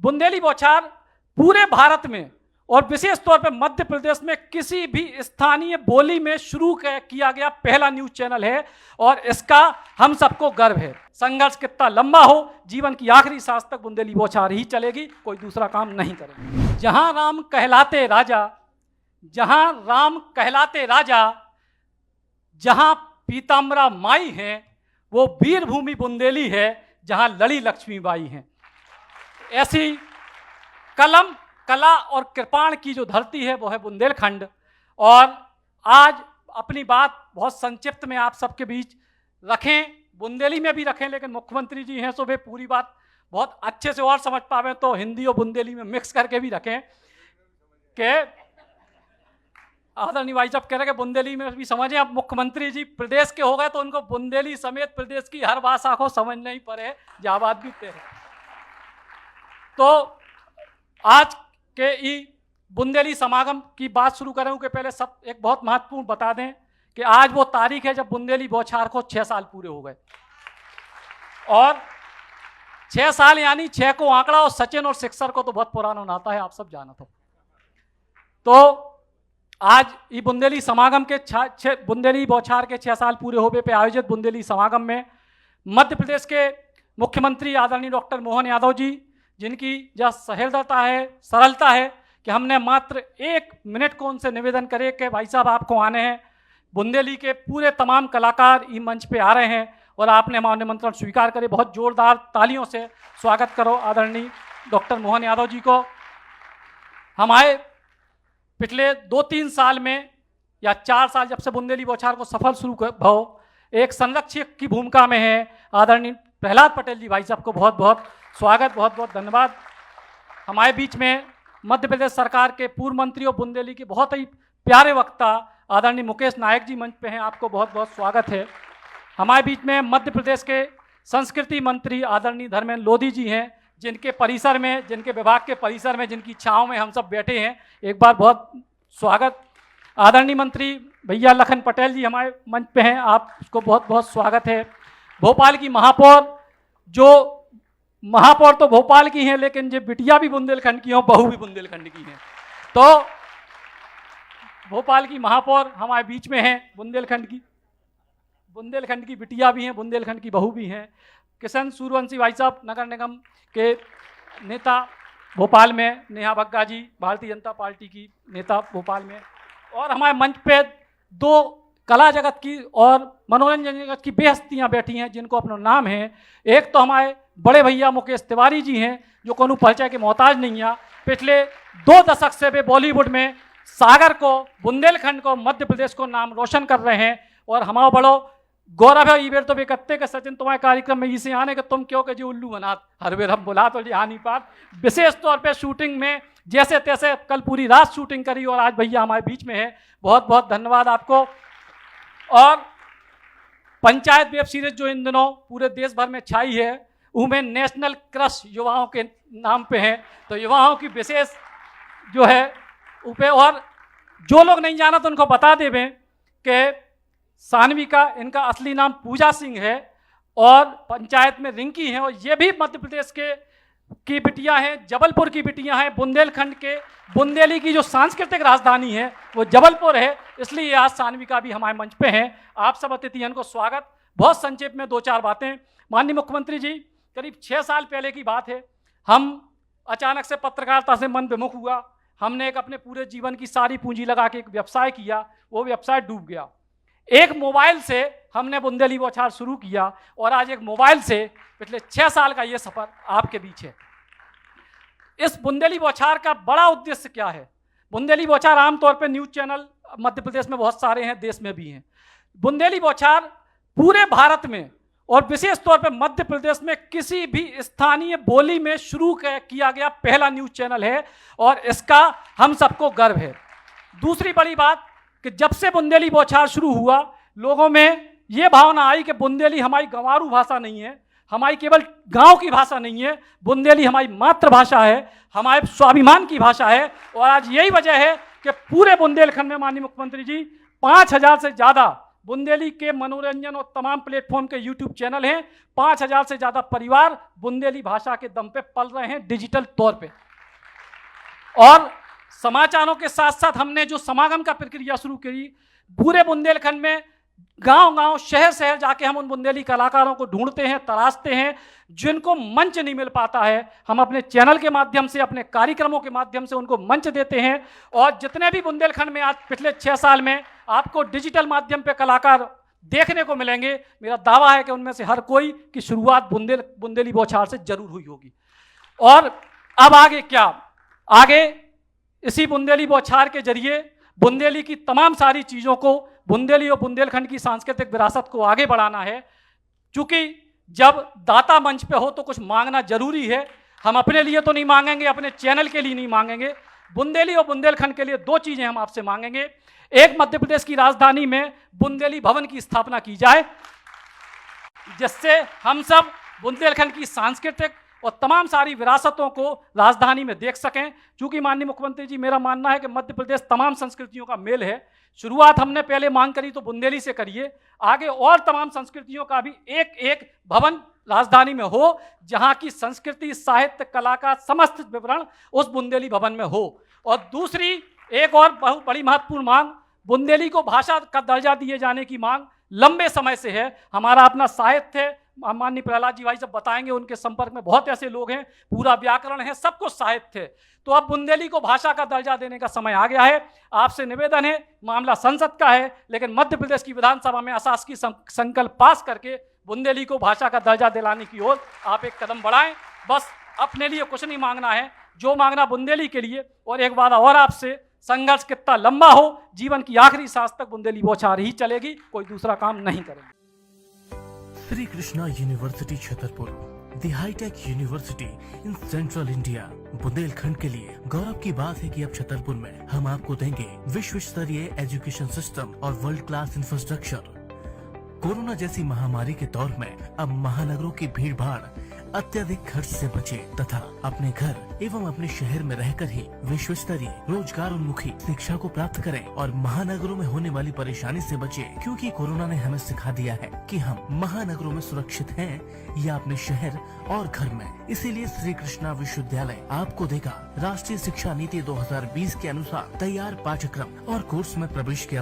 बुंदेली बौछार पूरे भारत में और विशेष तौर पर मध्य प्रदेश में किसी भी स्थानीय बोली में शुरू किया गया पहला न्यूज चैनल है और इसका हम सबको गर्व है। संघर्ष कितना लंबा हो, जीवन की आखिरी सांस तक बुंदेली बौछार ही चलेगी, कोई दूसरा काम नहीं करेंगे। जहां राम कहलाते राजा, जहां राम कहलाते राजा, जहां पीताम्बरा माई है, वो वीर भूमि बुंदेली है जहां लड़ी लक्ष्मीबाई हैं। ऐसी कलम, कला और कृपाण की जो धरती है वो है बुंदेलखंड। और आज अपनी बात बहुत संक्षिप्त में आप सबके बीच रखें, बुंदेली में भी रखें, लेकिन मुख्यमंत्री जी हैं तो वे पूरी बात बहुत अच्छे से और समझ पावे तो हिंदी और बुंदेली में मिक्स करके भी रखें कि आदरणीय भाई साहब कह रहे हैं बुंदेली में भी समझें। अब मुख्यमंत्री जी प्रदेश के हो गए तो उनको बुंदेली समेत प्रदेश की हर भाषा को समझना ही पड़े, जहाँ बात भी तय है। तो आज के बुंदेली समागम की बात शुरू करें उसके पहले सब एक बहुत महत्वपूर्ण बता दें कि आज वो तारीख है जब बुंदेली बौछार को 6 साल पूरे हो गए। और 6 साल यानी 6 को आंकड़ा, और सचिन और सिक्सर को तो बहुत पुराना नाता है, आप सब जानते हो। तो आज ये बुंदेली समागम के बुंदेली बौछार के 6 साल पूरे होने पे आयोजित बुंदेली समागम में मध्य प्रदेश के मुख्यमंत्री आदरणीय डॉक्टर मोहन यादव जी, जिनकी यह सहृदयता है, सरलता है कि हमने मात्र 1 मिनट को उनसे निवेदन करे कि भाई साहब आपको आने हैं। बुंदेली के पूरे तमाम कलाकार इस मंच पे आ रहे हैं और आपने हमारा निमंत्रण स्वीकार करे। बहुत जोरदार तालियों से स्वागत करो आदरणीय डॉक्टर मोहन यादव जी को। हमारे पिछले 2-3 साल में या 4 साल जब से बुंदेली बौछार को सफल शुरू भाव एक संरक्षक की भूमिका में है आदरणीय प्रहलाद पटेल जी, भाई साहब को बहुत बहुत स्वागत, बहुत बहुत धन्यवाद। हमारे बीच में मध्य प्रदेश सरकार के पूर्व मंत्री और बुंदेली के बहुत ही प्यारे वक्ता आदरणीय मुकेश नायक जी मंच पे हैं, आपको बहुत बहुत स्वागत है। हमारे बीच में मध्य प्रदेश के संस्कृति मंत्री आदरणीय धर्मेंद्र लोधी जी हैं, जिनके परिसर में, जिनके विभाग के परिसर में, जिनकी छाँव में हम सब बैठे हैं, एक बार बहुत स्वागत। आदरणीय मंत्री भैया लखन पटेल जी हमारे मंच पे हैं, आपको बहुत बहुत स्वागत है। भोपाल की महापौर, जो महापौर तो भोपाल की हैं लेकिन जो बिटिया भी बुंदेलखंड की हो, बहू भी बुंदेलखंड की हैं, तो भोपाल की महापौर हमारे बीच में हैं, बुंदेलखंड की बिटिया भी हैं, बुंदेलखंड की बहू भी हैं। किशन सूर्यवंशी भाई साहब नगर निगम के नेता भोपाल में, नेहा बग्गा जी भारतीय जनता पार्टी की नेता भोपाल में, और हमारे मंच पे 2 कला जगत की और मनोरंजन जगत की बेहस्तियाँ बैठी हैं जिनको अपना नाम है। एक तो हमारे बड़े भैया मुकेश तिवारी जी हैं, जो कोनो परिचय के मोहताज नहीं है। पिछले 2 दशक से वे बॉलीवुड में सागर को, बुंदेलखंड को, मध्य प्रदेश को नाम रोशन कर रहे हैं। और हमारा बड़ो गौरव है, ई बेर तो वे कत्ते के सचिन तुम्हारे कार्यक्रम में इसे आने के तुम क्यों के जी उल्लू बना, हर बेर हम बुला तो जी आ नहीं पात। विशेष तौर पे शूटिंग में जैसे तैसे कल पूरी रात शूटिंग करी और आज भैया हमारे बीच में है, बहुत बहुत धन्यवाद आपको। और पंचायत वेब सीरीज जो इन दिनों पूरे देश भर में छाई है, उनमें नेशनल क्रश युवाओं के नाम पे है, तो युवाओं की विशेष जो है उपे, और जो लोग नहीं जाना तो उनको बता देवें कि सानवी का इनका असली नाम पूजा सिंह है और पंचायत में रिंकी हैं, और ये भी मध्य प्रदेश की बिटियां हैं, जबलपुर की बिटियां हैं। बुंदेलखंड के बुंदेली की जो सांस्कृतिक राजधानी है वो जबलपुर है, इसलिए आज सानवी का भी हमारे मंच पे हैं। आप सब अतिथियों को स्वागत। बहुत संक्षेप में 2-4 बातें। माननीय मुख्यमंत्री जी, करीब 6 साल पहले की बात है, हम अचानक से पत्रकारिता से मन विमुख हुआ। हमने एक अपने पूरे जीवन की सारी पूंजी लगा के एक व्यवसाय किया, वो व्यवसाय डूब गया। एक मोबाइल से हमने बुंदेली बौछार शुरू किया और आज एक मोबाइल से पिछले 6 साल का ये सफर आपके बीच है। इस बुंदेली बौछार का बड़ा उद्देश्य क्या है? बुंदेली बौछार आमतौर पे न्यूज चैनल मध्य प्रदेश में बहुत सारे हैं, देश में भी हैं। बुंदेली बौछार पूरे भारत में और विशेष तौर पे मध्य प्रदेश में किसी भी स्थानीय बोली में शुरू किया गया पहला न्यूज चैनल है और इसका हम सबको गर्व है। दूसरी बड़ी बात कि जब से बुंदेली बौछार शुरू हुआ, लोगों में ये भावना आई कि बुंदेली हमारी गंवारू भाषा नहीं है, हमारी केवल गांव की भाषा नहीं है, बुंदेली हमारी मातृभाषा है, हमारे स्वाभिमान की भाषा है। और आज यही वजह है कि पूरे बुंदेलखंड में माननीय मुख्यमंत्री जी 5000 से ज़्यादा बुंदेली के मनोरंजन और तमाम प्लेटफॉर्म के यूट्यूब चैनल हैं। 5000 से ज़्यादा परिवार बुंदेली भाषा के दम पे पल रहे हैं डिजिटल तौर पे। और समाचारों के साथ साथ हमने जो समागम का प्रक्रिया शुरू करी, पूरे बुंदेलखंड में गांव-गांव, शहर-शहर जाके हम उन बुंदेली कलाकारों को ढूंढते हैं, तराशते हैं, जिनको मंच नहीं मिल पाता है। हम अपने चैनल के माध्यम से, अपने कार्यक्रमों के माध्यम से उनको मंच देते हैं। और जितने भी बुंदेलखंड में आज पिछले 6 साल में आपको डिजिटल माध्यम पे कलाकार देखने को मिलेंगे, मेरा दावा है कि उनमें से हर कोई की शुरुआत बुंदेली बौछार से जरूर हुई होगी। और अब आगे क्या? आगे इसी बुंदेली बौछार के जरिए बुंदेली की तमाम सारी चीज़ों को, बुंदेली और बुंदेलखंड की सांस्कृतिक विरासत को आगे बढ़ाना है। क्योंकि जब दाता मंच पे हो तो कुछ मांगना जरूरी है। हम अपने लिए तो नहीं मांगेंगे, अपने चैनल के लिए नहीं मांगेंगे, बुंदेली और बुंदेलखंड के लिए 2 चीज़ें हम आपसे मांगेंगे। एक, मध्य प्रदेश की राजधानी में बुंदेली भवन की स्थापना की जाए, जिससे हम सब बुंदेलखंड की सांस्कृतिक और तमाम सारी विरासतों को राजधानी में देख सकें। क्योंकि माननीय मुख्यमंत्री जी, मेरा मानना है कि मध्य प्रदेश तमाम संस्कृतियों का मेल है। शुरुआत हमने पहले मांग करी तो बुंदेली से करिए, आगे और तमाम संस्कृतियों का भी एक एक भवन राजधानी में हो, जहां की संस्कृति, साहित्य, कला का समस्त विवरण उस बुंदेली भवन में हो। और दूसरी, एक और बहुत बड़ी महत्वपूर्ण मांग, बुंदेली को भाषा का दर्जा दिए जाने की मांग लंबे समय से है। हमारा अपना साहित्य है, माननीय प्रहलाद जी भाई सब बताएंगे, उनके संपर्क में बहुत ऐसे लोग हैं, पूरा व्याकरण है, सब कुछ साहित्य है। तो अब बुंदेली को भाषा का दर्जा देने का समय आ गया है। आपसे निवेदन है, मामला संसद का है, लेकिन मध्य प्रदेश की विधानसभा में अशासकीय संकल्प पास करके बुंदेली को भाषा का दर्जा दिलाने की ओर आप एक कदम बढ़ाएं। बस अपने लिए कुछ नहीं मांगना है, जो मांगना बुंदेली के लिए। और एक वादा और आपसे, संघर्ष कितना लंबा हो, जीवन की आखिरी सांस तक बुंदेली बौछार ही चलेगी, कोई दूसरा काम नहीं करेंगे। Shri Krishna university Chhatarpur, the hi-tech university in central India. Bundelkhand के लिए गौरव की बात है कि अब छतरपुर में हम आपको देंगे विश्व स्तरीय एजुकेशन सिस्टम और वर्ल्ड क्लास इंफ्रास्ट्रक्चर। कोरोना जैसी महामारी के दौर में अब महानगरों की भीड़ भाड़, अत्यधिक खर्च से बचे तथा अपने घर एवं अपने शहर में रहकर ही विश्व स्तरीय रोजगार उन्मुखी शिक्षा को प्राप्त करें और महानगरों में होने वाली परेशानी से बचे। क्योंकि कोरोना ने हमें सिखा दिया है कि हम महानगरों में सुरक्षित हैं या अपने शहर और घर में। इसीलिए श्री कृष्णा विश्वविद्यालय आपको देगा राष्ट्रीय शिक्षा नीति 2020 के अनुसार तैयार पाठ्यक्रम और कोर्स में प्रवेश के